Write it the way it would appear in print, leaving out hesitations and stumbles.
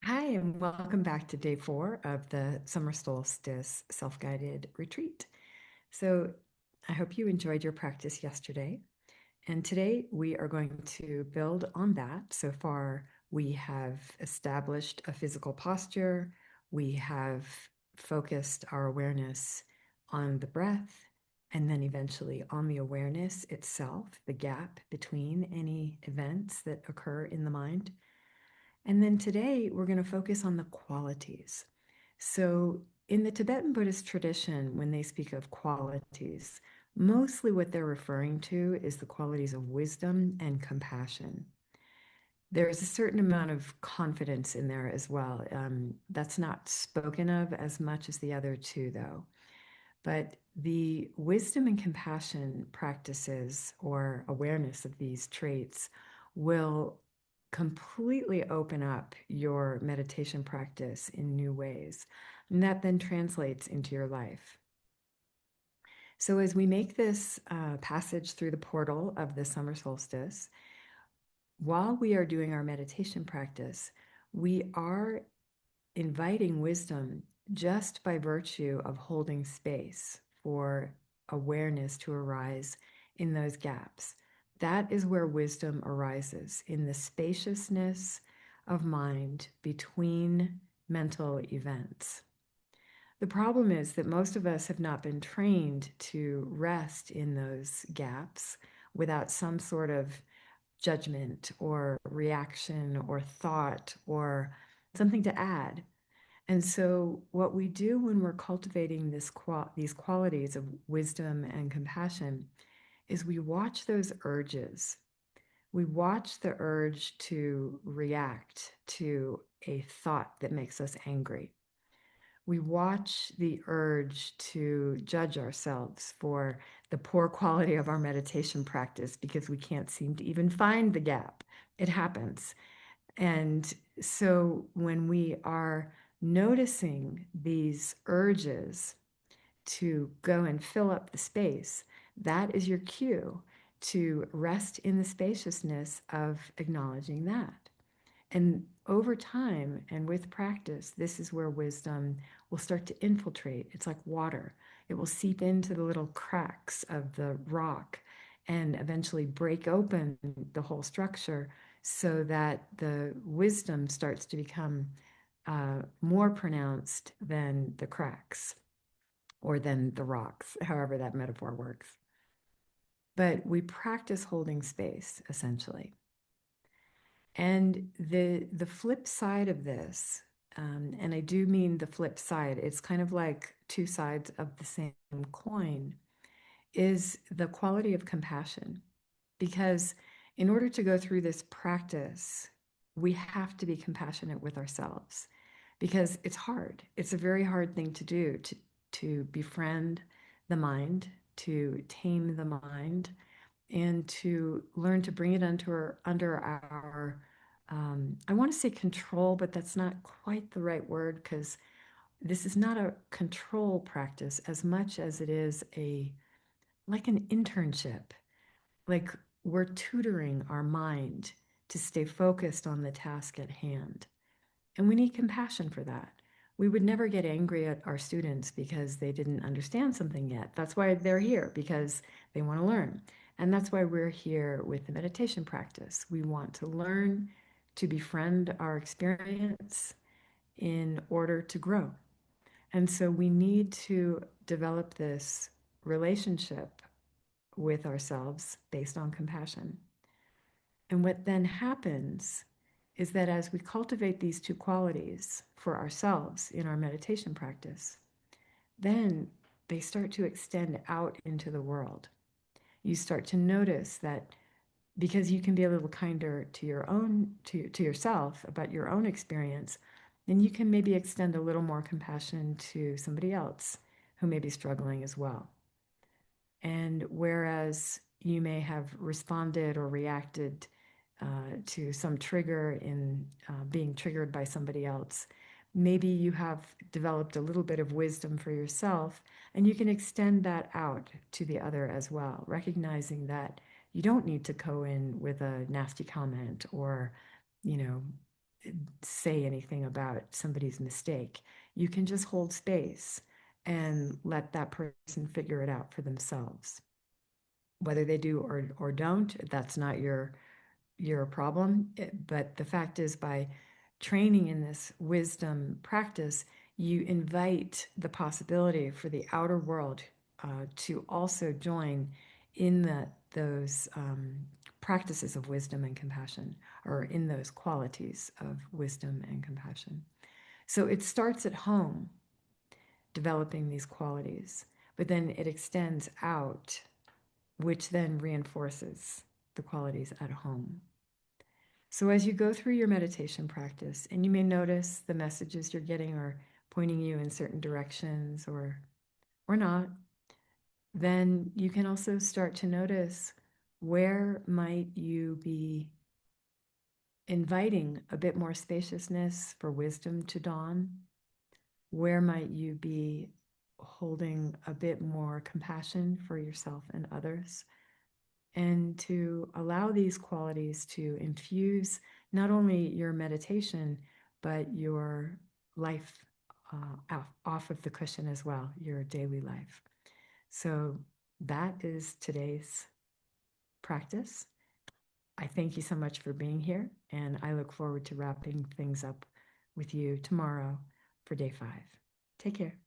Hi, and welcome back to day 4 of the Summer Solstice Self-Guided Retreat. So, I hope you enjoyed your practice yesterday. And today we are going to build on that. So far, we have established a physical posture, we have focused our awareness on the breath, and then eventually on the awareness itself, the gap between any events that occur in the mind. And then today we're going to focus on the qualities. So, in the Tibetan Buddhist tradition, when they speak of qualities, mostly what they're referring to is the qualities of wisdom and compassion. There's a certain amount of confidence in there as well. That's not spoken of as much as the other two, though. But the wisdom and compassion practices or awareness of these traits will completely open up your meditation practice in new ways. And that then translates into your life. So, as we make this passage through the portal of the summer solstice, while we are doing our meditation practice, we are inviting wisdom just by virtue of holding space for awareness to arise in those gaps. That is where wisdom arises, in the spaciousness of mind between mental events. The problem is that most of us have not been trained to rest in those gaps without some sort of judgment or reaction or thought or something to add. And so, what we do when we're cultivating these qualities of wisdom and compassion is we watch those urges. We watch the urge to react to a thought that makes us angry. We watch the urge to judge ourselves for the poor quality of our meditation practice because we can't seem to even find the gap. It happens. And so when we are noticing these urges to go and fill up the space, that is your cue to rest in the spaciousness of acknowledging that. And over time and with practice, this is where wisdom will start to infiltrate. It's like water, it will seep into the little cracks of the rock and eventually break open the whole structure so that the wisdom starts to become more pronounced than the cracks or than the rocks, however that metaphor works. But we practice holding space essentially. And the flip side of this, and I do mean the flip side, it's kind of like two sides of the same coin, is the quality of compassion. Because in order to go through this practice, we have to be compassionate with ourselves because it's hard. It's a very hard thing to do to befriend the mind, to tame the mind, and to learn to bring it under our I want to say control, but that's not quite the right word because this is not a control practice as much as it is a like an internship. Like we're tutoring our mind to stay focused on the task at hand. And we need compassion for that. We would never get angry at our students because they didn't understand something yet. That's why they're here, because they want to learn. And that's why we're here with the meditation practice. We want to learn to befriend our experience in order to grow. And so we need to develop this relationship with ourselves based on compassion. And what then happens is that as we cultivate these two qualities for ourselves in our meditation practice, then they start to extend out into the world. You start to notice that because you can be a little kinder to to yourself about your own experience, then you can maybe extend a little more compassion to somebody else who may be struggling as well. And whereas you may have responded or reacted to some trigger in being triggered by somebody else, maybe you have developed a little bit of wisdom for yourself, and you can extend that out to the other as well, recognizing that you don't need to go in with a nasty comment or, you know, say anything about somebody's mistake. You can just hold space and let that person figure it out for themselves. Whether they do or don't, that's not your problem. But the fact is, by training in this wisdom practice, you invite the possibility for the outer world to also join in those practices of wisdom and compassion, or in those qualities of wisdom and compassion. So it starts at home, developing these qualities, but then it extends out, which then reinforces the qualities at home. So as you go through your meditation practice, and you may notice the messages you're getting are pointing you in certain directions or not, then you can also start to notice, where might you be inviting a bit more spaciousness for wisdom to dawn? Where might you be holding a bit more compassion for yourself and others? And to allow these qualities to infuse not only your meditation, but your life off of the cushion as well, your daily life. So that is today's practice. I thank you so much for being here, and I look forward to wrapping things up with you tomorrow for day 5. Take care.